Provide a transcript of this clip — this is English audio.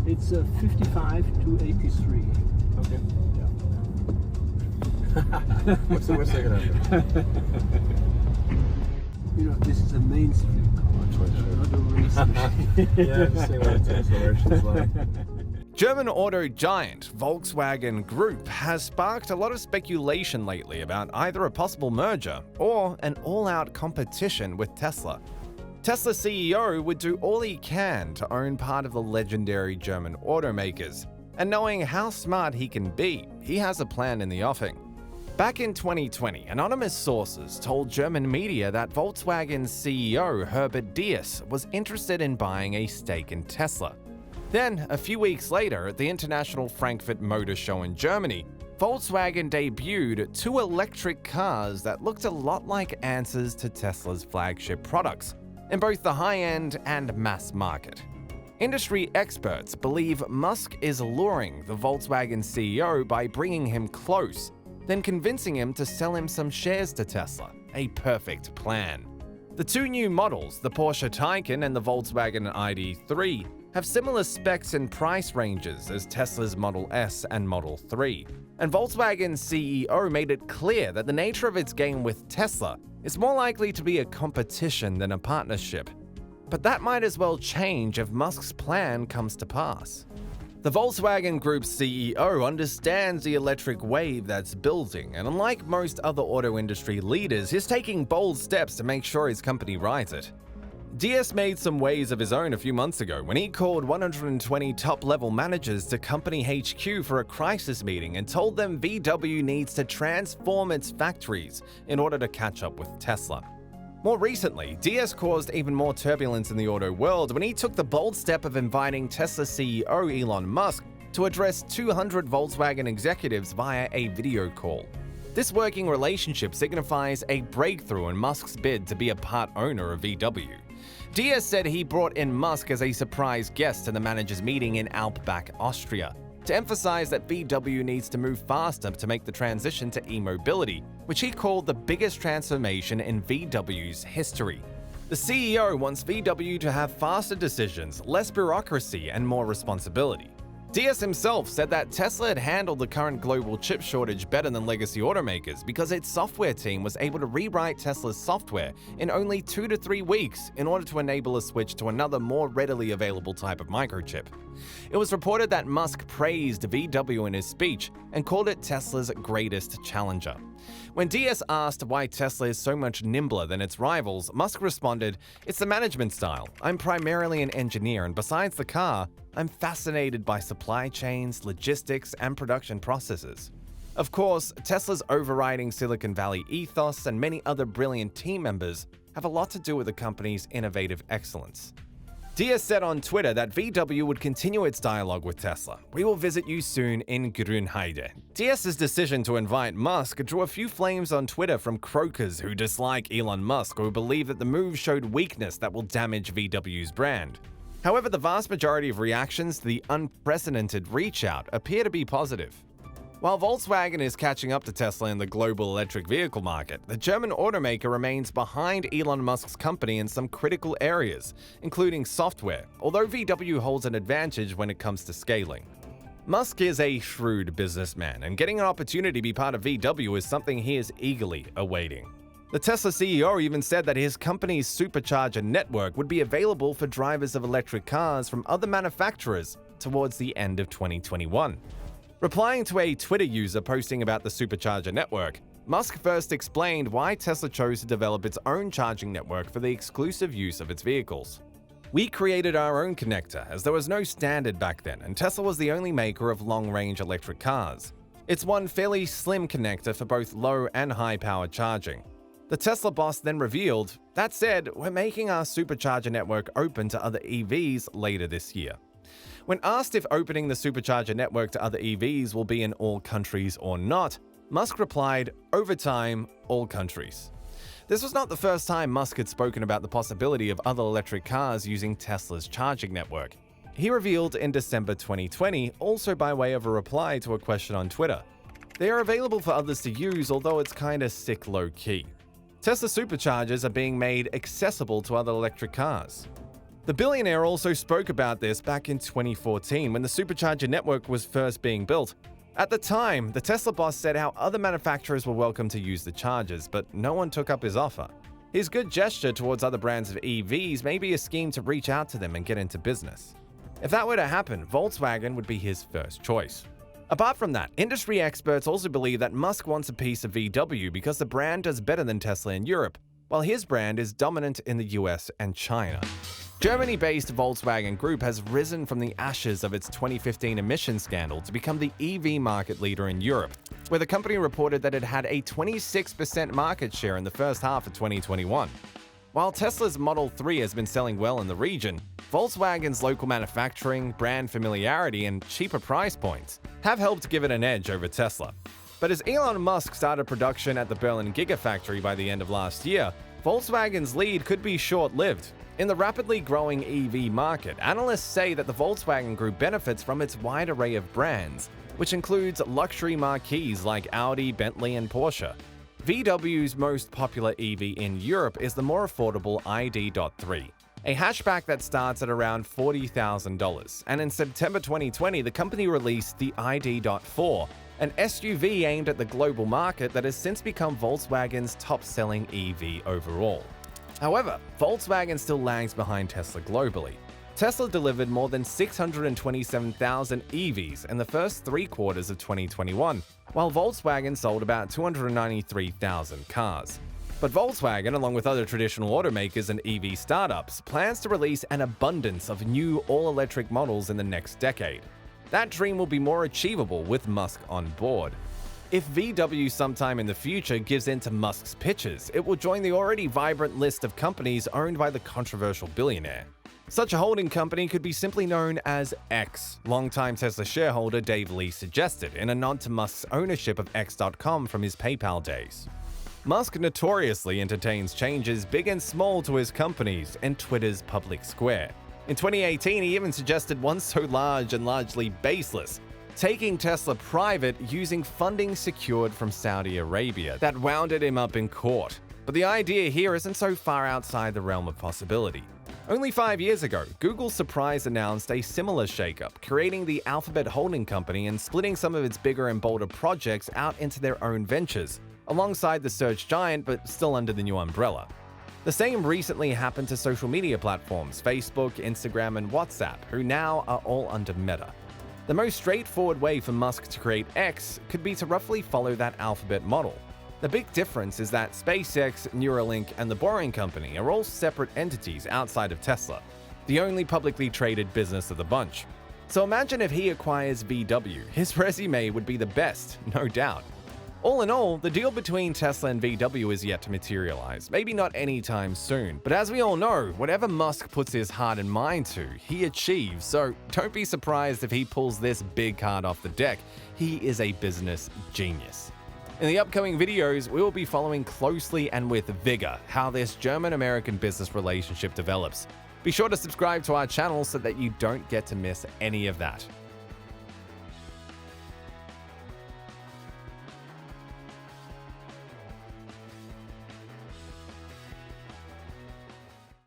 It's 55 to 83. Okay. Yeah. What's the worst thing gonna happen? You know, this is a mainstream car, not a race machine. Yeah, just seeing what its acceleration's like. German auto giant Volkswagen Group has sparked a lot of speculation lately about either a possible merger or an all-out competition with Tesla. Tesla CEO would do all he can to own part of the legendary German automakers, and knowing how smart he can be, he has a plan in the offing. Back in 2020, anonymous sources told German media that Volkswagen CEO Herbert was interested in buying a stake in Tesla. Then, a few weeks later, at the International Frankfurt Motor Show in Germany, Volkswagen debuted two electric cars that looked a lot like answers to Tesla's flagship products, in both the high-end and mass market. Industry experts believe Musk is luring the Volkswagen CEO by bringing him close, then convincing him to sell him some shares to Tesla. A perfect plan. The two new models, the Porsche Taycan and the Volkswagen ID.3, have similar specs and price ranges as Tesla's Model S and Model 3. And Volkswagen's CEO made it clear that the nature of its game with Tesla is more likely to be a competition than a partnership. But that might as well change if Musk's plan comes to pass. The Volkswagen Group's CEO understands the electric wave that's building, and unlike most other auto industry leaders, he's taking bold steps to make sure his company rides it. DS made some waves of his own a few months ago when he called 120 top-level managers to company HQ for a crisis meeting and told them VW needs to transform its factories in order to catch up with Tesla. More recently, DS caused even more turbulence in the auto world when he took the bold step of inviting Tesla CEO Elon Musk to address 200 Volkswagen executives via a video call. This working relationship signifies a breakthrough in Musk's bid to be a part owner of VW. DS said he brought in Musk as a surprise guest to the managers' meeting in Alpbach, Austria, to emphasize that VW needs to move faster to make the transition to e-mobility, which he called the biggest transformation in VW's history. The CEO wants VW to have faster decisions, less bureaucracy, and more responsibility. DS himself said that Tesla had handled the current global chip shortage better than legacy automakers because its software team was able to rewrite Tesla's software in only 2 to 3 weeks in order to enable a switch to another more readily available type of microchip. It was reported that Musk praised VW in his speech and called it Tesla's greatest challenger. When DS asked why Tesla is so much nimbler than its rivals, Musk responded, "It's the management style. I'm primarily an engineer, and besides the car, I'm fascinated by supply chains, logistics, and production processes." Of course, Tesla's overriding Silicon Valley ethos and many other brilliant team members have a lot to do with the company's innovative excellence. DS said on Twitter that VW would continue its dialogue with Tesla. "We will visit you soon in Grünheide." DS's decision to invite Musk drew a few flames on Twitter from croakers who dislike Elon Musk or believe that the move showed weakness that will damage VW's brand. However, the vast majority of reactions to the unprecedented reach-out appear to be positive. While Volkswagen is catching up to Tesla in the global electric vehicle market, the German automaker remains behind Elon Musk's company in some critical areas, including software, although VW holds an advantage when it comes to scaling. Musk is a shrewd businessman, and getting an opportunity to be part of VW is something he is eagerly awaiting. The Tesla CEO even said that his company's supercharger network would be available for drivers of electric cars from other manufacturers towards the end of 2021. Replying to a Twitter user posting about the supercharger network, Musk first explained why Tesla chose to develop its own charging network for the exclusive use of its vehicles. "We created our own connector as there was no standard back then, and Tesla was the only maker of long-range electric cars. It's one fairly slim connector for both low and high-power charging." The Tesla boss then revealed, "That said, we're making our supercharger network open to other EVs later this year." When asked if opening the supercharger network to other EVs will be in all countries or not, Musk replied, "Over time, all countries." This was not the first time Musk had spoken about the possibility of other electric cars using Tesla's charging network. He revealed in December 2020, also by way of a reply to a question on Twitter. "They are available for others to use, although it's kinda sick low-key. Tesla superchargers are being made accessible to other electric cars." The billionaire also spoke about this back in 2014 when the supercharger network was first being built. At the time, the Tesla boss said how other manufacturers were welcome to use the chargers, but no one took up his offer. His good gesture towards other brands of EVs may be a scheme to reach out to them and get into business. If that were to happen, Volkswagen would be his first choice. Apart from that, industry experts also believe that Musk wants a piece of VW because the brand does better than Tesla in Europe, while his brand is dominant in the US and China. Germany-based Volkswagen Group has risen from the ashes of its 2015 emissions scandal to become the EV market leader in Europe, where the company reported that it had a 26% market share in the first half of 2021. While Tesla's Model 3 has been selling well in the region, Volkswagen's local manufacturing, brand familiarity, and cheaper price points have helped give it an edge over Tesla. But as Elon Musk started production at the Berlin Gigafactory by the end of last year, Volkswagen's lead could be short-lived. In the rapidly growing EV market, analysts say that the Volkswagen Group benefits from its wide array of brands, which includes luxury marquees like Audi, Bentley, and Porsche. VW's most popular EV in Europe is the more affordable ID.3, a hatchback that starts at around $40,000, and in September 2020, the company released the ID.4, an SUV aimed at the global market that has since become Volkswagen's top-selling EV overall. However, Volkswagen still lags behind Tesla globally. Tesla delivered more than 627,000 EVs in the first 3 quarters of 2021, while Volkswagen sold about 293,000 cars. But Volkswagen, along with other traditional automakers and EV startups, plans to release an abundance of new all-electric models in the next decade. That dream will be more achievable with Musk on board. If VW sometime in the future gives in to Musk's pitches, it will join the already vibrant list of companies owned by the controversial billionaire. Such a holding company could be simply known as X, longtime Tesla shareholder Dave Lee suggested in a nod to Musk's ownership of X.com from his PayPal days. Musk notoriously entertains changes big and small to his companies and Twitter's public square. In 2018, he even suggested one so large and largely baseless, taking Tesla private using funding secured from Saudi Arabia that wounded him up in court. But the idea here isn't so far outside the realm of possibility. Only 5 years ago, Google surprise announced a similar shakeup, creating the Alphabet holding company and splitting some of its bigger and bolder projects out into their own ventures, alongside the search giant but still under the new umbrella. The same recently happened to social media platforms Facebook, Instagram, and WhatsApp, who now are all under Meta. The most straightforward way for Musk to create X could be to roughly follow that Alphabet model. The big difference is that SpaceX, Neuralink, and the Boring Company are all separate entities outside of Tesla, the only publicly traded business of the bunch. So imagine if he acquires VW, his resume would be the best, no doubt. All in all, the deal between Tesla and VW is yet to materialize, maybe not anytime soon, but as we all know, whatever Musk puts his heart and mind to, he achieves, so don't be surprised if he pulls this big card off the deck. He is a business genius. In the upcoming videos, we will be following closely and with vigor how this German-American business relationship develops. Be sure to subscribe to our channel so that you don't get to miss any of that.